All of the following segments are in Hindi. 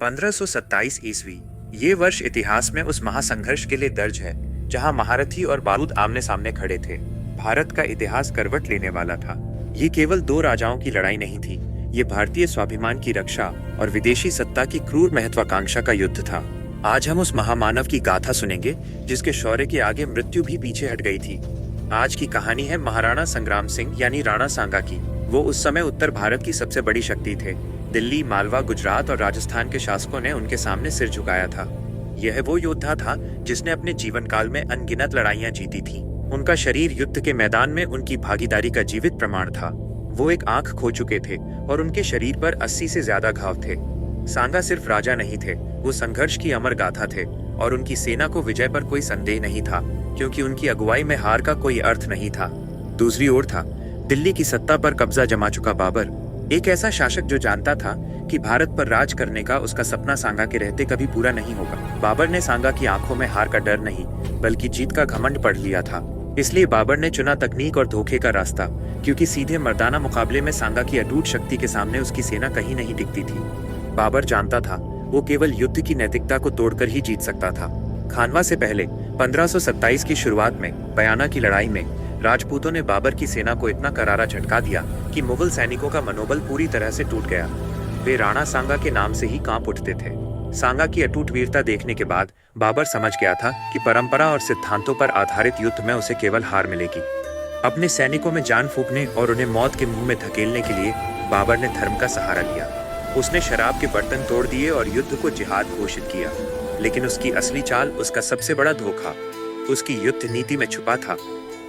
1527 ईस्वी। ये वर्ष इतिहास में उस महासंघर्ष के लिए दर्ज है जहां महारथी और बारूद आमने सामने खड़े थे। भारत का इतिहास करवट लेने वाला था। ये केवल दो राजाओं की लड़ाई नहीं थी, ये भारतीय स्वाभिमान की रक्षा और विदेशी सत्ता की क्रूर महत्वाकांक्षा का युद्ध था। आज हम उस महामानव की गाथा सुनेंगे जिसके शौर्य के आगे मृत्यु भी पीछे हट गई थी। आज की कहानी है महाराणा संग्राम सिंह यानी राणा सांगा की। वो उस समय उत्तर भारत की सबसे बड़ी शक्ति थे। दिल्ली, मालवा, गुजरात और राजस्थान के शासकों ने उनके सामने सिर झुकाया था। यह वो योद्धा था जिसने अपने जीवन काल में अनगिनत लड़ाइयां जीती थी। उनका शरीर युद्ध के मैदान में उनकी भागीदारी का जीवित प्रमाण था। वो एक आंख खो चुके थे और उनके शरीर पर 80 से ज्यादा घाव थे। सांगा सिर्फ राजा नहीं थे, वो संघर्ष की अमर गाथा थे और उनकी सेना को विजय पर कोई संदेह नहीं था, क्योंकि उनकी अगुवाई में हार का कोई अर्थ नहीं था। दूसरी ओर था दिल्ली की सत्ता पर कब्जा जमा चुका बाबर, एक ऐसा शासक जो जानता था कि भारत पर राज करने का उसका सपना सांगा के रहते कभी पूरा नहीं होगा। बाबर ने सांगा की आंखों में हार का डर नहीं बल्कि जीत का घमंड पढ़ लिया था। इसलिए बाबर ने चुना तकनीक और धोखे का रास्ता, क्योंकि सीधे मर्दाना मुकाबले में सांगा की अटूट शक्ति के सामने उसकी सेना कहीं नहीं टिकती थी। बाबर जानता था वो केवल युद्ध की नैतिकता को तोड़कर ही जीत सकता था। खानवा से पहले 1527 की शुरुआत में बयाना की लड़ाई में राजपूतों ने बाबर की सेना को इतना करारा झटका दिया कि मुगल सैनिकों का मनोबल पूरी तरह से टूट गया। वे राणा सांगा के नाम से ही कांप उठते थे। सांगा की अटूट वीरता देखने के बाद बाबर समझ गया था कि परंपरा और सिद्धांतों पर आधारित युद्ध में उसे केवल हार मिलेगी। अपने सैनिकों में जान फूंकने और उन्हें मौत के मुंह में धकेलने के लिए बाबर ने धर्म का सहारा लिया। उसने शराब के बर्तन तोड़ दिए और युद्ध को जिहाद घोषित किया। लेकिन उसकी असली चाल, उसका सबसे बड़ा धोखा, उसकी युद्ध नीति में छुपा था।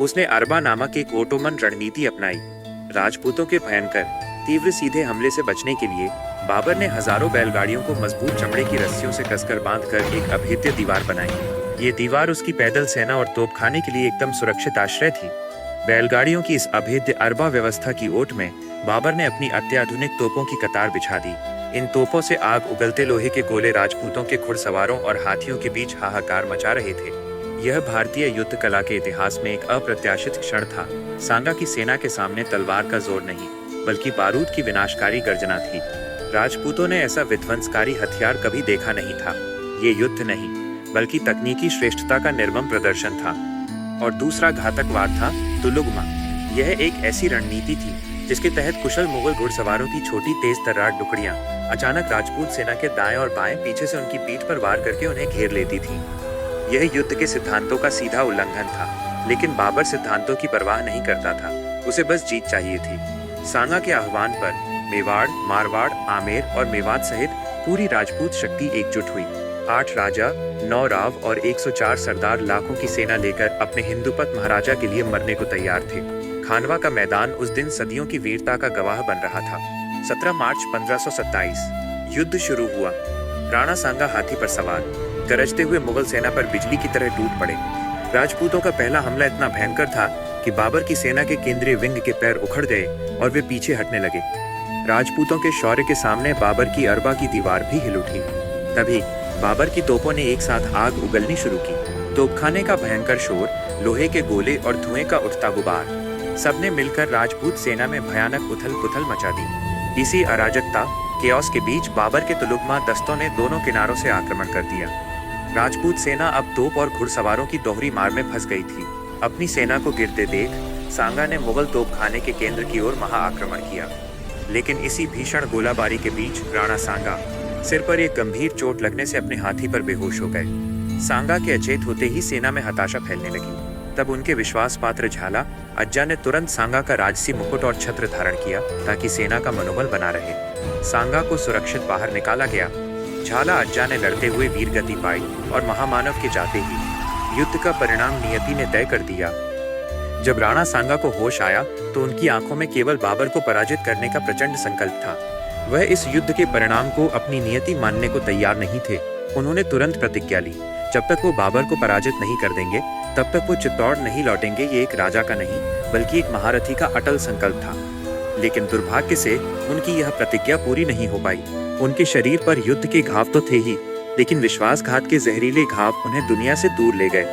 उसने अरबा नामक एक ओटोमन रणनीति अपनाई। राजपूतों के भयंकर तीव्र सीधे हमले से बचने के लिए बाबर ने हजारों बैलगाड़ियों को मजबूत चमड़े की रस्सियों से कसकर बांधकर एक अभेद्य दीवार बनाई। ये दीवार उसकी पैदल सेना और तोपखाने के लिए एकदम सुरक्षित आश्रय थी। बैलगाड़ियों की इस अभेद्य अरबा व्यवस्था की ओट में बाबर ने अपनी अत्याधुनिक तोपों की कतार बिछा दी। इन तोपों से आग उगलते लोहे के गोले राजपूतों के घुड़सवारों और हाथियों के बीच हाहाकार मचा रहे थे। यह भारतीय युद्ध कला के इतिहास में एक अप्रत्याशित क्षण था। सांगा की सेना के सामने तलवार का जोर नहीं बल्कि बारूद की विनाशकारी गर्जना थी। राजपूतों ने ऐसा विध्वंसकारी हथियार कभी देखा नहीं था। ये युद्ध नहीं बल्कि तकनीकी श्रेष्ठता का निर्मम प्रदर्शन था। और दूसरा घातक वार था तुलुगमा। यह एक ऐसी रणनीति थी जिसके तहत कुशल मुगल घुड़सवारों की छोटी तेज तर्रार टुकड़ियां अचानक राजपूत सेना के दाएं और बाएं पीछे से उनकी पीठ पर वार करके उन्हें घेर लेती थी। यह युद्ध के सिद्धांतों का सीधा उल्लंघन था, लेकिन बाबर सिद्धांतों की परवाह नहीं करता था। उसे बस जीत चाहिए थी। सांगा के आह्वान पर मेवाड़, मारवाड़, आमेर और मेवात सहित पूरी राजपूत शक्ति एकजुट हुई। 8 राजा, 9 राव और 104 सरदार लाखों की सेना लेकर अपने हिंदुपत महाराजा के लिए मरने को तैयार थे। खानवा का मैदान उस दिन सदियों की वीरता का गवाह बन रहा था। 17 मार्च 1527 युद्ध शुरू हुआ। राणा सांगा हाथी पर सवार गरजते हुए मुगल सेना पर बिजली की तरह टूट पड़े। राजपूतों का पहला हमला इतना भयंकर था कि बाबर की सेना के केंद्रीय विंग के पैर उखड़ गए और वे पीछे हटने लगे। राजपूतों के शौर्य के सामने बाबर की अरबा की दीवार भी हिल उठी। तभी बाबर की तोपों ने एक साथ आग उगलनी शुरू की। तोपखाने का भयंकर शोर, लोहे के गोले और धुएं का उठता गुबार, सबने मिलकर राजपूत सेना में भयानक उथल-पुथल मचा दी। इसी अराजकता केओस के बीच बाबर के तुलुगमा दस्तों ने दोनों किनारों से आक्रमण कर दिया। राजपूत सेना अब तोप और घुड़सवारों की दोहरी मार में फंस गई थी। अपनी सेना को गिरते देख सांगा ने मुगल तोपखाने के केंद्र की ओर महाआक्रमण किया। लेकिन इसी भीषण गोलाबारी के बीच राणा सांगा सिर पर एक गंभीर चोट लगने से अपने हाथी पर बेहोश हो गए। सांगा के अचेत होते ही सेना में हताशा फैलने लगी। तब उनके विश्वास पात्र झाला अज्जा ने तुरंत सांगा का राजसी मुकुट और छत्र धारण किया ताकि सेना का मनोबल बना रहे। सांगा को सुरक्षित बाहर निकाला गया। झाला अज्जा ने लड़ते हुए वीर गति पाई और महामानव के जाते ही युद्ध का परिणाम नियति ने तय कर दिया। जब राणा सांगा को होश आया तो उनकी आंखों में केवल बाबर को पराजित करने का प्रचंड संकल्प था। वह इस युद्ध के परिणाम को अपनी नियति मानने को तैयार नहीं थे। उन्होंने तुरंत प्रतिज्ञा ली, जब तक वो बाबर को पराजित नहीं कर देंगे तब तक वो चित्तौड़ नहीं लौटेंगे। ये एक राजा का नहीं बल्कि एक महारथी का अटल संकल्प था। लेकिन दुर्भाग्य से उनकी यह प्रतिज्ञा पूरी नहीं हो पाई। उनके शरीर पर युद्ध के घाव तो थे ही, लेकिन विश्वासघात के जहरीले घाव उन्हें दुनिया से दूर ले गए।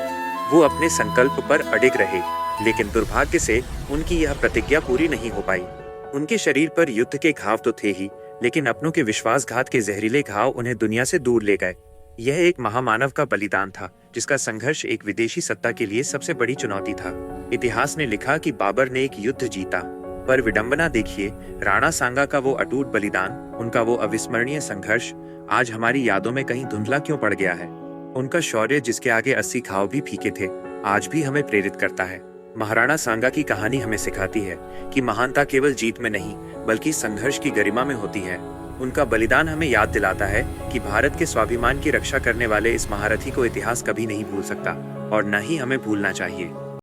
वो अपने संकल्प पर अडिग रहे, लेकिन दुर्भाग्य से उनकी यह प्रतिज्ञा पूरी नहीं हो पाई। उनके शरीर पर युद्ध के घाव तो थे ही, लेकिन अपनों के विश्वासघात के जहरीले घाव उन्हें दुनिया से दूर ले गए। यह एक महामानव का बलिदान था, जिसका संघर्ष एक विदेशी सत्ता के लिए सबसे बड़ी चुनौती था। इतिहास ने लिखा कि बाबर ने एक युद्ध जीता, पर विडंबना देखिए, राणा सांगा का वो अटूट बलिदान, उनका वो अविस्मरणीय संघर्ष आज हमारी यादों में कहीं धुंधला क्यों पड़ गया है। उनका शौर्य, जिसके आगे 80 घाव भी फीके थे, आज भी हमें प्रेरित करता है। महाराणा सांगा की कहानी हमें सिखाती है कि महानता केवल जीत में नहीं, बल्कि संघर्ष की गरिमा में होती है। उनका बलिदान हमें याद दिलाता है कि भारत के स्वाभिमान की रक्षा करने वाले इस महारथी को इतिहास कभी नहीं भूल सकता, और न ही हमें भूलना चाहिए।